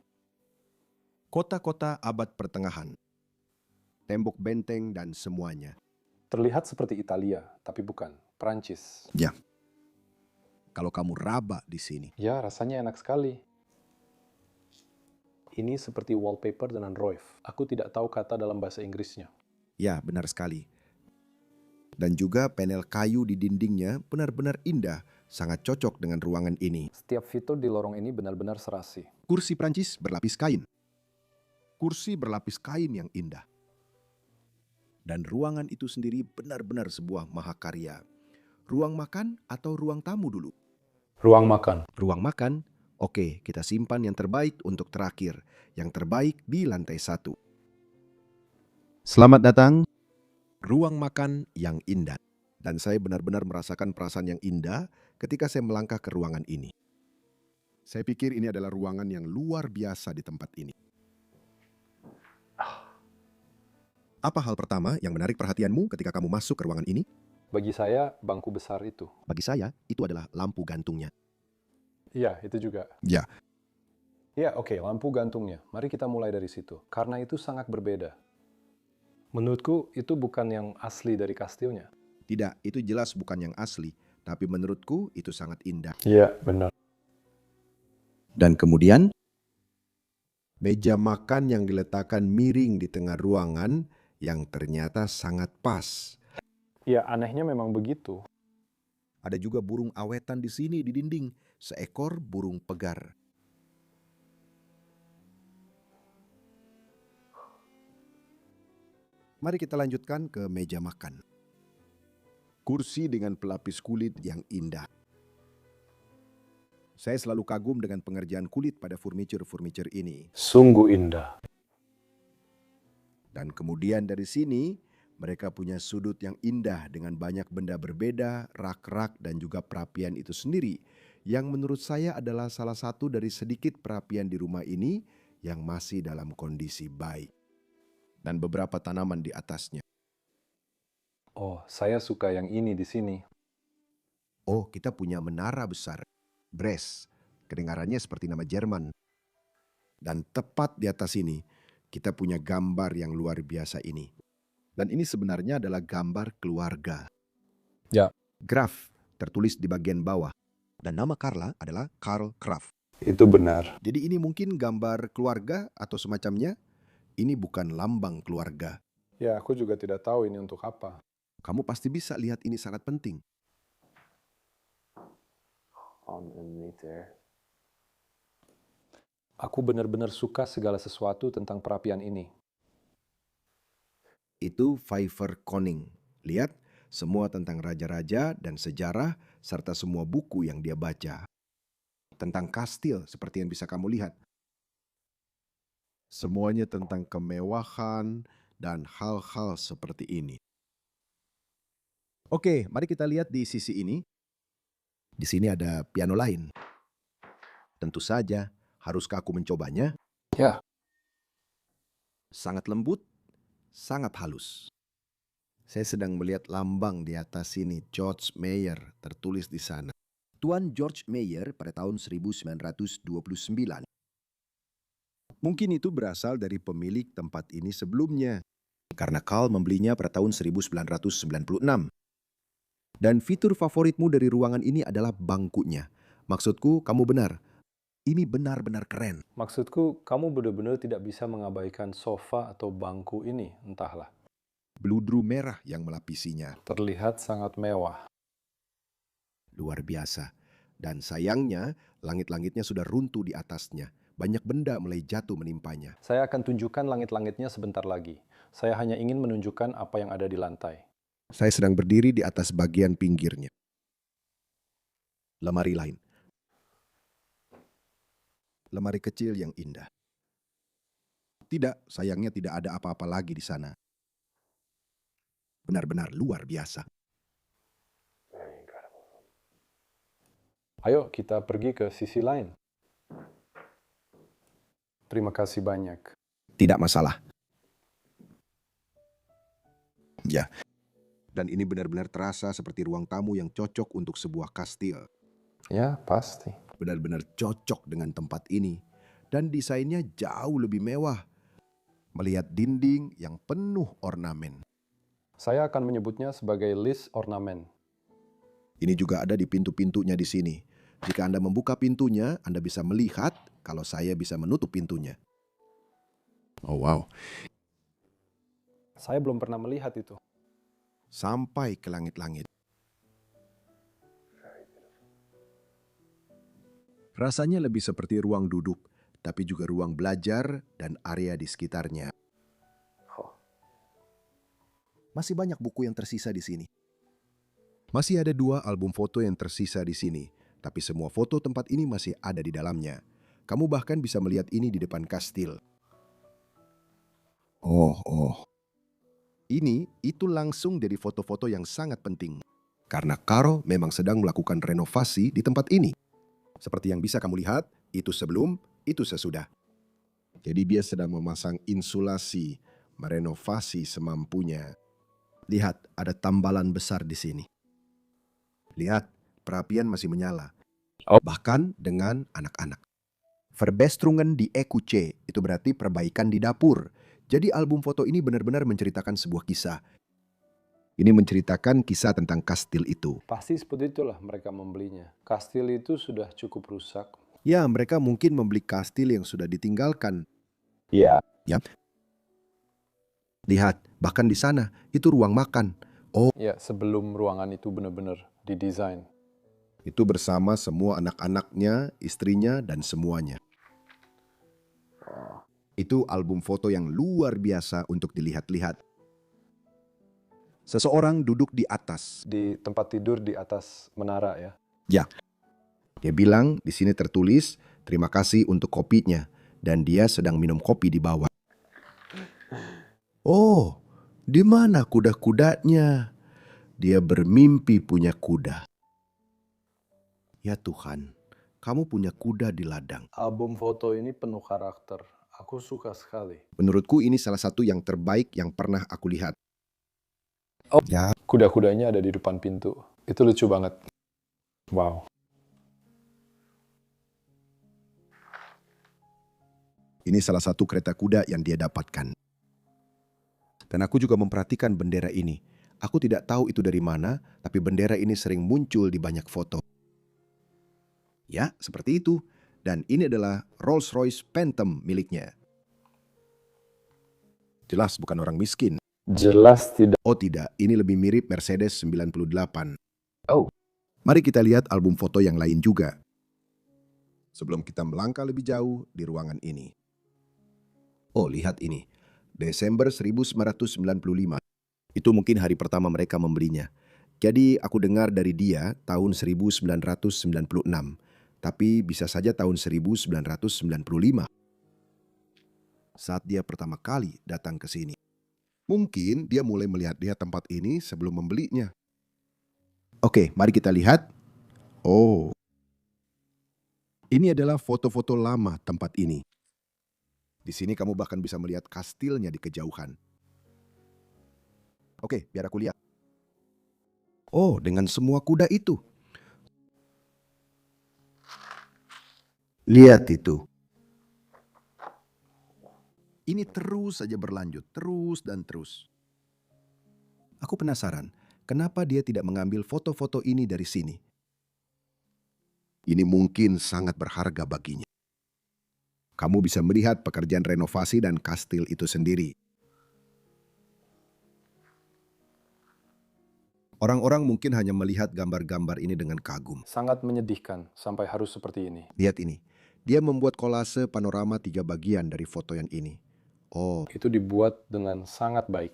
kota-kota abad pertengahan. Tembok benteng dan semuanya. Terlihat seperti Italia, tapi bukan. Prancis. Ya. Kalau kamu raba di sini. Ya, rasanya enak sekali. Ini seperti wallpaper dengan Roif. Aku tidak tahu kata dalam bahasa Inggrisnya. Ya, benar sekali. Dan juga panel kayu di dindingnya benar-benar indah, sangat cocok dengan ruangan ini. Setiap fitur di lorong ini benar-benar serasi. Kursi Prancis berlapis kain. Kursi berlapis kain yang indah. Dan ruangan itu sendiri benar-benar sebuah mahakarya. Ruang makan atau ruang tamu dulu? Ruang makan. Ruang makan, oke, kita simpan yang terbaik untuk terakhir. Yang terbaik di lantai 1. Selamat datang. Ruang makan yang indah. Dan saya benar-benar merasakan perasaan yang indah ketika saya melangkah ke ruangan ini. Saya pikir ini adalah ruangan yang luar biasa di tempat ini. Apa hal pertama yang menarik perhatianmu ketika kamu masuk ke ruangan ini? Bagi saya, bangku besar itu. Bagi saya, itu adalah lampu gantungnya. Iya, itu juga. Ya, Ya, oke, lampu gantungnya. Mari kita mulai dari situ. Karena itu sangat berbeda. Menurutku, itu bukan yang asli dari kastilnya. tidak, itu jelas bukan yang asli, tapi menurutku itu sangat indah. Iya, benar. Dan kemudian, meja makan yang diletakkan miring di tengah ruangan yang ternyata sangat pas. Ya, anehnya memang begitu. Ada juga burung awetan di sini di dinding, seekor burung pegar. Mari kita lanjutkan ke meja makan. Kursi dengan pelapis kulit yang indah. Saya selalu kagum dengan pengerjaan kulit pada furniture-furniture ini. Sungguh indah. Dan kemudian dari sini, mereka punya sudut yang indah dengan banyak benda berbeda, rak-rak dan juga perapian itu sendiri. Yang menurut saya adalah salah satu dari sedikit perapian di rumah ini yang masih dalam kondisi baik. Dan beberapa tanaman di atasnya. Oh, saya suka yang ini di sini. Oh, kita punya menara besar. Bres, kedengarannya seperti nama Jerman. Dan tepat di atas ini, kita punya gambar yang luar biasa ini. Dan ini sebenarnya adalah gambar keluarga. Ya. Graf tertulis di bagian bawah. Dan nama Carla adalah Karl Graf. Itu benar. Jadi ini mungkin gambar keluarga atau semacamnya. Ini bukan lambang keluarga. Ya, aku juga tidak tahu ini untuk apa. Kamu pasti bisa lihat ini sangat penting. Underneath there. Aku benar-benar suka segala sesuatu tentang perapian ini. Itu Pfeiffer Koning. Lihat, semua tentang raja-raja dan sejarah, serta semua buku yang dia baca. Tentang kastil, seperti yang bisa kamu lihat. Semuanya tentang kemewahan dan hal-hal seperti ini. Oke, mari kita lihat di sisi ini. Di sini ada piano lain. Tentu saja, haruskah aku mencobanya? Ya. Sangat lembut, sangat halus. Saya sedang melihat lambang di atas sini, George Meyer, tertulis di sana. Tuan George Meyer pada tahun 1929. Mungkin itu berasal dari pemilik tempat ini sebelumnya, karena Carl membelinya pada tahun 1996. Dan fitur favoritmu dari ruangan ini adalah bangkunya. Maksudku, kamu benar. Ini benar-benar keren. Maksudku, kamu benar-benar tidak bisa mengabaikan sofa atau bangku ini, entahlah. Bludru merah yang melapisinya. Terlihat sangat mewah. Luar biasa. Dan sayangnya, langit-langitnya sudah runtuh di atasnya. Banyak benda mulai jatuh menimpanya. Saya akan tunjukkan langit-langitnya sebentar lagi. Saya hanya ingin menunjukkan apa yang ada di lantai. Saya sedang berdiri di atas bagian pinggirnya. Lemari lain. Lemari kecil yang indah. Tidak, sayangnya tidak ada apa-apa lagi di sana. Benar-benar luar biasa. Ayo kita pergi ke sisi lain. Terima kasih banyak. Tidak masalah. Ya. Dan ini benar-benar terasa seperti ruang tamu yang cocok untuk sebuah kastil. Ya, pasti. Benar-benar cocok dengan tempat ini. Dan desainnya jauh lebih mewah. Melihat dinding yang penuh ornamen. Saya akan menyebutnya sebagai list ornamen. Ini juga ada di pintu-pintunya di sini. Jika Anda membuka pintunya, Anda bisa melihat kalau saya bisa menutup pintunya. Oh wow. Saya belum pernah melihat itu. Sampai ke langit-langit. Rasanya lebih seperti ruang duduk, tapi juga ruang belajar dan area di sekitarnya. Masih banyak buku yang tersisa di sini. Masih ada 2 album foto yang tersisa di sini, tapi semua foto tempat ini masih ada di dalamnya. Kamu bahkan bisa melihat ini di depan kastil. Oh. Itu langsung dari foto-foto yang sangat penting. Karena Carl memang sedang melakukan renovasi di tempat ini. Seperti yang bisa kamu lihat, itu sebelum, itu sesudah. Jadi dia sedang memasang insulasi, merenovasi semampunya. Lihat, ada tambalan besar di sini. Lihat, perapian masih menyala. Bahkan dengan anak-anak. Verbesserungen di EQC, itu berarti perbaikan di dapur. Jadi album foto ini benar-benar menceritakan sebuah kisah. Ini menceritakan kisah tentang kastil itu. Pasti seperti itulah mereka membelinya. Kastil itu sudah cukup rusak. Ya, mereka mungkin membeli kastil yang sudah ditinggalkan. Iya. Ya. Lihat, bahkan di sana, itu ruang makan. Ya, sebelum ruangan itu benar-benar didesain. Itu bersama semua anak-anaknya, istrinya, dan semuanya. Itu album foto yang luar biasa untuk dilihat-lihat. Seseorang duduk di atas. Di tempat tidur di atas menara ya. Ya. Dia bilang di sini tertulis, terima kasih untuk kopinya. Dan dia sedang minum kopi di bawah. Oh, di mana kuda-kudanya? Dia bermimpi punya kuda. Ya Tuhan, kamu punya kuda di ladang. Album foto ini penuh karakter. Aku suka sekali. Menurutku ini salah satu yang terbaik yang pernah aku lihat. Oh, ya. Kuda-kudanya ada di depan pintu. Itu lucu banget. Wow. Ini salah satu kereta kuda yang dia dapatkan. Dan aku juga memperhatikan bendera ini. Aku tidak tahu itu dari mana, tapi bendera ini sering muncul di banyak foto. Ya, seperti itu. Dan ini adalah Rolls-Royce Phantom miliknya. Jelas bukan orang miskin. Jelas tidak. Oh tidak, ini lebih mirip Mercedes 98. Oh. Mari kita lihat album foto yang lain juga. Sebelum kita melangkah lebih jauh di ruangan ini. Oh, lihat ini. Desember 1995. Itu mungkin hari pertama mereka membelinya. Jadi aku dengar dari dia tahun 1996. Tapi bisa saja tahun 1995. Saat dia pertama kali datang ke sini. Mungkin dia mulai melihat tempat ini sebelum membelinya. Oke, mari kita lihat. Oh. Ini adalah foto-foto lama tempat ini. Di sini kamu bahkan bisa melihat kastilnya di kejauhan. Oke, biar aku lihat. Oh, dengan semua kuda itu. Lihat itu. Ini terus saja berlanjut, terus dan terus. Aku penasaran, kenapa dia tidak mengambil foto-foto ini dari sini? Ini mungkin sangat berharga baginya. Kamu bisa melihat pekerjaan renovasi dan kastil itu sendiri. Orang-orang mungkin hanya melihat gambar-gambar ini dengan kagum. Sangat menyedihkan sampai harus seperti ini. Lihat ini. Dia membuat kolase panorama 3 bagian dari foto yang ini. Oh. Itu dibuat dengan sangat baik.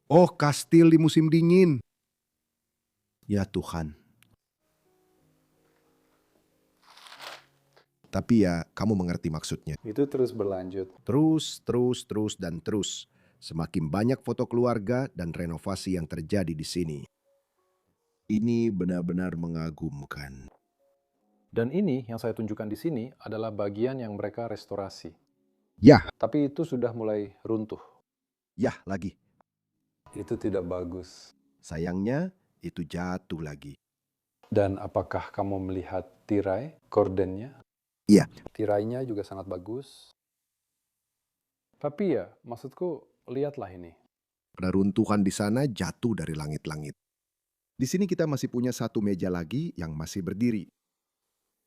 Oh, kastil di musim dingin. Ya Tuhan. Tapi ya, kamu mengerti maksudnya. Itu terus berlanjut. Terus, dan terus. Semakin banyak foto keluarga dan renovasi yang terjadi di sini. Ini benar-benar mengagumkan. Dan ini yang saya tunjukkan di sini adalah bagian yang mereka restorasi. Ya. Tapi itu sudah mulai runtuh. Ya, lagi. Itu tidak bagus. Sayangnya, itu jatuh lagi. Dan apakah kamu melihat tirai, kordennya? Iya. Tirainya juga sangat bagus. Tapi ya, maksudku, lihatlah ini. Reruntuhan di sana jatuh dari langit-langit. Di sini kita masih punya satu meja lagi yang masih berdiri.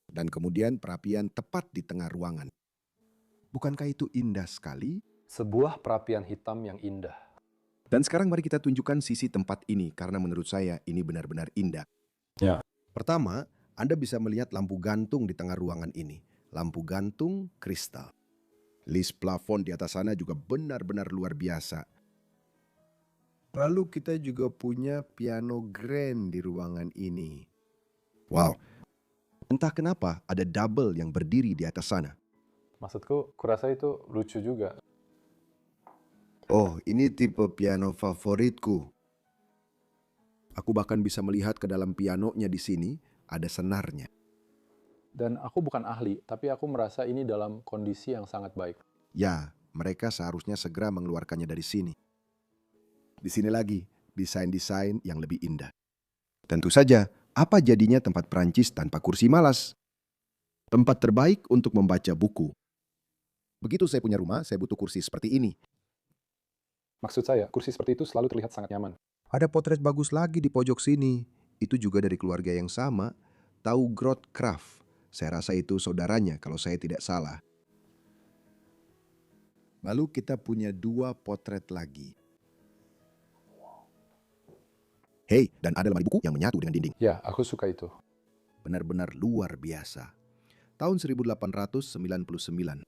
Dan kemudian perapian tepat di tengah ruangan. Bukankah itu indah sekali? Sebuah perapian hitam yang indah. Dan sekarang mari kita tunjukkan sisi tempat ini, karena menurut saya ini benar-benar indah. Ya. Pertama, Anda bisa melihat lampu gantung di tengah ruangan ini. Lampu gantung kristal. List plafon di atas sana juga benar-benar luar biasa. Lalu kita juga punya piano grand di ruangan ini. Wow. Entah kenapa ada double yang berdiri di atas sana. Maksudku, kurasa itu lucu juga. Oh, ini tipe piano favoritku. Aku bahkan bisa melihat ke dalam pianonya di sini, ada senarnya. Dan aku bukan ahli, tapi aku merasa ini dalam kondisi yang sangat baik. Ya, mereka seharusnya segera mengeluarkannya dari sini. Di sini lagi, desain-desain yang lebih indah. Tentu saja, apa jadinya tempat Prancis tanpa kursi malas? Tempat terbaik untuk membaca buku. Begitu saya punya rumah, saya butuh kursi seperti ini. Maksud saya, kursi seperti itu selalu terlihat sangat nyaman. Ada potret bagus lagi di pojok sini. Itu juga dari keluarga yang sama. Tahu Groth Kraft. Saya rasa itu saudaranya kalau saya tidak salah. Lalu kita punya 2 potret lagi. Hei, dan ada lemari buku yang menyatu dengan dinding. Ya, aku suka itu. Benar-benar luar biasa. Tahun 1899.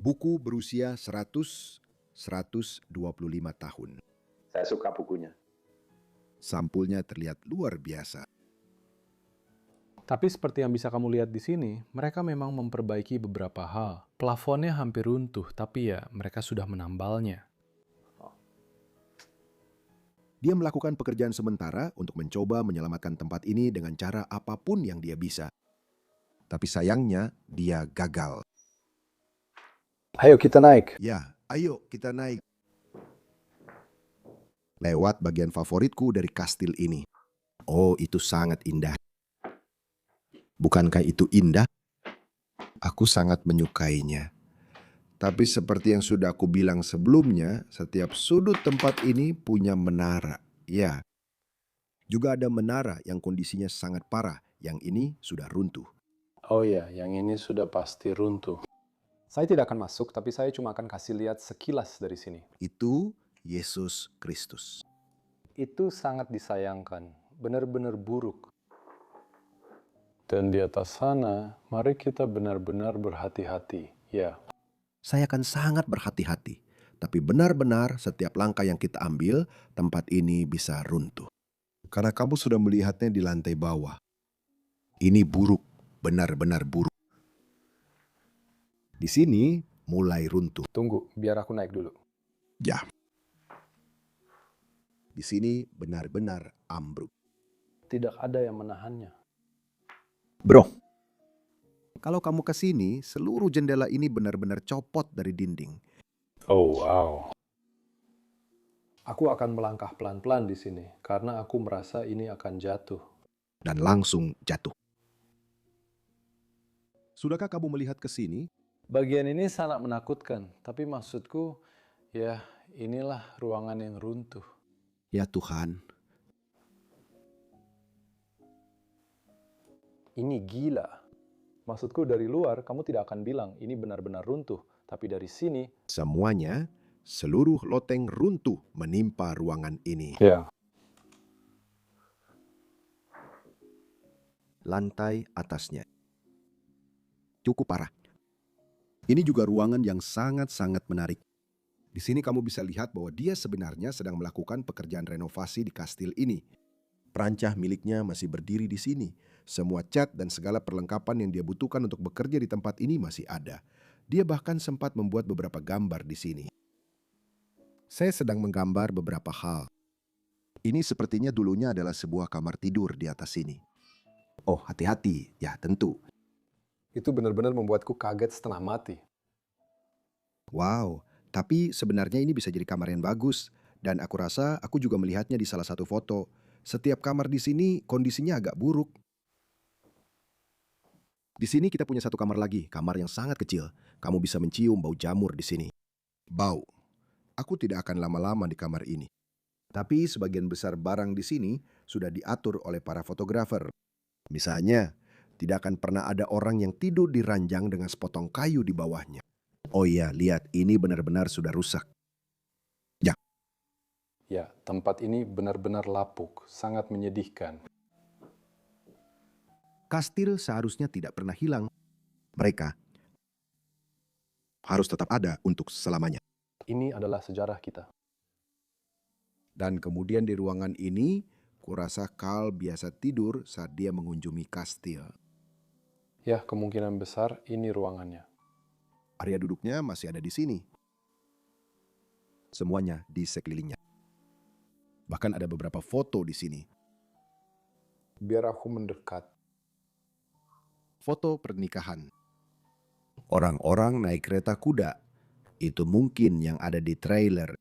Buku berusia 125 tahun. Saya suka bukunya. Sampulnya terlihat luar biasa. Tapi seperti yang bisa kamu lihat di sini, mereka memang memperbaiki beberapa hal. Plafonnya hampir runtuh, tapi ya mereka sudah menambalnya. Dia melakukan pekerjaan sementara untuk mencoba menyelamatkan tempat ini dengan cara apapun yang dia bisa. Tapi sayangnya, dia gagal. Ayo kita naik. Ya, ayo kita naik. Lewat bagian favoritku dari kastil ini. Oh, itu sangat indah. Bukankah itu indah? Aku sangat menyukainya. Tapi seperti yang sudah aku bilang sebelumnya, setiap sudut tempat ini punya menara. Ya, juga ada menara yang kondisinya sangat parah. Yang ini sudah runtuh. Oh ya, yang ini sudah pasti runtuh. Saya tidak akan masuk, tapi saya cuma akan kasih lihat sekilas dari sini. Itu Yesus Kristus. Itu sangat disayangkan, benar-benar buruk. Dan di atas sana, mari kita benar-benar berhati-hati. Ya, Saya akan sangat berhati-hati. Tapi benar-benar setiap langkah yang kita ambil, tempat ini bisa runtuh. Karena kamu sudah melihatnya di lantai bawah. Ini buruk, benar-benar buruk. Di sini mulai runtuh. tunggu, biar aku naik dulu. Ya. Di sini benar-benar ambruk. Tidak ada yang menahannya. Bro, kalau kamu ke sini, seluruh jendela ini benar-benar copot dari dinding. Oh, wow. Aku akan melangkah pelan-pelan di sini, karena aku merasa ini akan jatuh. Dan langsung jatuh. Sudahkah kamu melihat ke sini? Bagian ini sangat menakutkan, tapi maksudku, ya inilah ruangan yang runtuh. Ya Tuhan, Ini gila. Maksudku dari luar, kamu tidak akan bilang ini benar-benar runtuh. Tapi dari sini, semuanya, seluruh loteng runtuh menimpa ruangan ini. ya, Lantai atasnya cukup parah. Ini juga ruangan yang sangat-sangat menarik. Di sini kamu bisa lihat bahwa dia sebenarnya sedang melakukan pekerjaan renovasi di kastil ini. Perancah miliknya masih berdiri di sini. Semua cat dan segala perlengkapan yang dia butuhkan untuk bekerja di tempat ini masih ada. Dia bahkan sempat membuat beberapa gambar di sini. Saya sedang menggambar beberapa hal. Ini sepertinya dulunya adalah sebuah kamar tidur di atas sini. Oh, hati-hati. Ya, tentu. itu benar-benar membuatku kaget setengah mati. Wow, tapi sebenarnya ini bisa jadi kamar yang bagus. Dan aku rasa aku juga melihatnya di salah satu foto. Setiap kamar di sini kondisinya agak buruk. Di sini kita punya satu kamar lagi, kamar yang sangat kecil. Kamu bisa mencium bau jamur di sini. Bau. Aku tidak akan lama-lama di kamar ini. Tapi sebagian besar barang di sini sudah diatur oleh para fotografer. Misalnya, tidak akan pernah ada orang yang tidur di ranjang dengan sepotong kayu di bawahnya. Oh iya, lihat, ini benar-benar sudah rusak. Ya, tempat ini benar-benar lapuk, sangat menyedihkan. Kastil seharusnya tidak pernah hilang. Mereka harus tetap ada untuk selamanya. Ini adalah sejarah kita. Dan kemudian di ruangan ini, kurasa Carl biasa tidur saat dia mengunjungi kastil. Ya, kemungkinan besar ini ruangannya. Area duduknya masih ada di sini. Semuanya di sekelilingnya. Bahkan ada beberapa foto di sini. Biar aku mendekat. Foto pernikahan. Orang-orang naik kereta kuda. Itu mungkin yang ada di trailer.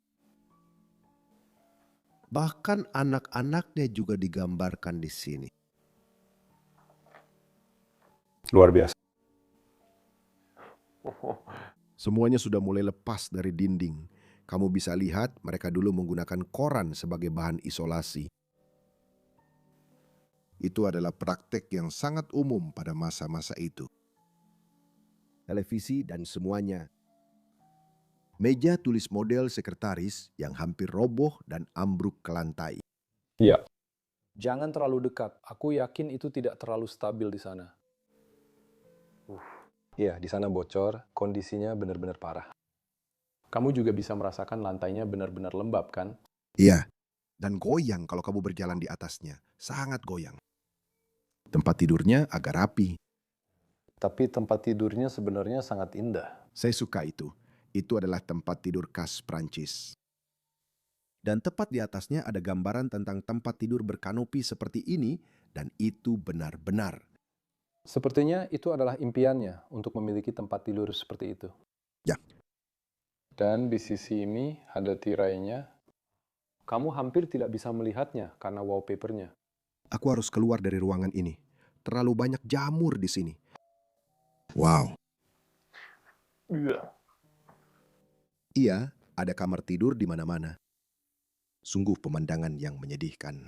Bahkan anak-anaknya juga digambarkan di sini. Luar biasa. Semuanya sudah mulai lepas dari dinding. Kamu bisa lihat mereka dulu menggunakan koran sebagai bahan isolasi. Itu adalah praktek yang sangat umum pada masa-masa itu. Televisi dan semuanya. Meja tulis model sekretaris yang hampir roboh dan ambruk ke lantai. Iya. Jangan terlalu dekat. Aku yakin itu tidak terlalu stabil di sana. Iya, di sana bocor. Kondisinya benar-benar parah. Kamu juga bisa merasakan lantainya benar-benar lembab, kan? Iya, dan goyang kalau kamu berjalan di atasnya. Sangat goyang. Tempat tidurnya agak rapi. Tapi tempat tidurnya sebenarnya sangat indah. Saya suka itu. Itu adalah tempat tidur khas Prancis. Dan tepat di atasnya ada gambaran tentang tempat tidur berkanopi seperti ini, dan itu benar-benar. Sepertinya itu adalah impiannya untuk memiliki tempat tidur seperti itu. Ya. Dan di sisi ini ada tirainya. Kamu hampir tidak bisa melihatnya karena wallpapernya. Aku harus keluar dari ruangan ini. Terlalu banyak jamur di sini. Wow. Iya, ada kamar tidur di mana-mana. Sungguh pemandangan yang menyedihkan.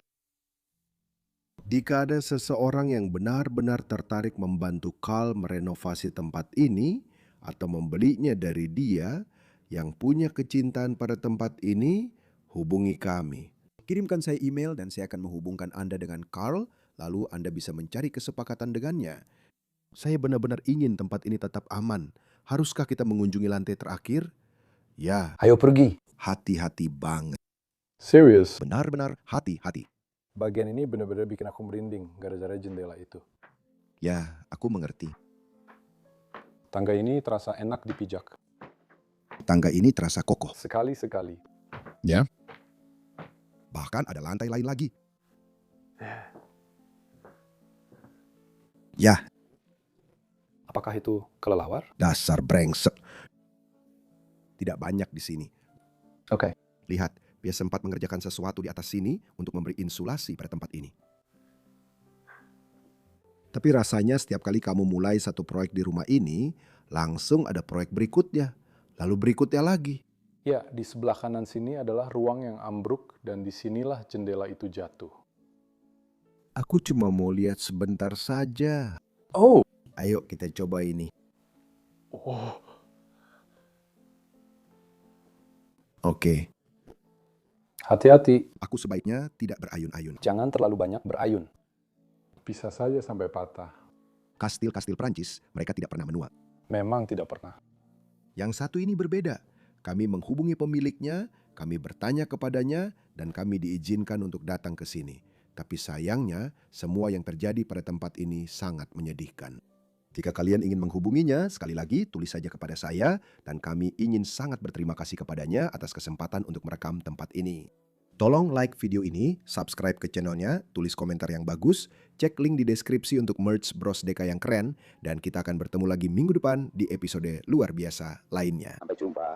Jika ada seseorang yang benar-benar tertarik membantu Carl merenovasi tempat ini atau membelinya dari dia yang punya kecintaan pada tempat ini, hubungi kami. Kirimkan saya email dan saya akan menghubungkan Anda dengan Carl, lalu Anda bisa mencari kesepakatan dengannya. Saya benar-benar ingin tempat ini tetap aman. Haruskah kita mengunjungi lantai terakhir? Ya, Ayo pergi. hati-hati banget. Serius? Benar-benar hati-hati. Bagian ini benar-benar bikin aku merinding gara-gara jendela itu. Ya, aku mengerti. Tangga ini terasa enak dipijak. Tangga ini terasa kokoh. Sekali-sekali. Ya. Bahkan ada lantai lain lagi. Ya, Apakah itu kelelawar? dasar brengsek. Tidak banyak di sini. Oke. Lihat, dia sempat mengerjakan sesuatu di atas sini untuk memberi insulasi pada tempat ini. Tapi rasanya setiap kali kamu mulai satu proyek di rumah ini, langsung ada proyek berikutnya. Lalu berikutnya lagi. Ya, di sebelah kanan sini adalah ruang yang ambruk dan disinilah jendela itu jatuh. Aku cuma mau lihat sebentar saja. Oh! Ayo kita coba ini. Oh. Oke, Hati-hati. aku sebaiknya tidak berayun-ayun. Jangan terlalu banyak berayun. Bisa saja sampai patah. Kastil-kastil Prancis, mereka tidak pernah menua. Memang tidak pernah. Yang satu ini berbeda. Kami menghubungi pemiliknya, kami bertanya kepadanya, dan kami diizinkan untuk datang ke sini. Tapi sayangnya, semua yang terjadi pada tempat ini sangat menyedihkan. Jika kalian ingin menghubunginya, sekali lagi tulis saja kepada saya, dan kami ingin sangat berterima kasih kepadanya atas kesempatan untuk merekam tempat ini. Tolong like video ini, subscribe ke channelnya, tulis komentar yang bagus, cek link di deskripsi untuk merch Bros Deka yang keren, dan kita akan bertemu lagi minggu depan di episode luar biasa lainnya. Sampai jumpa.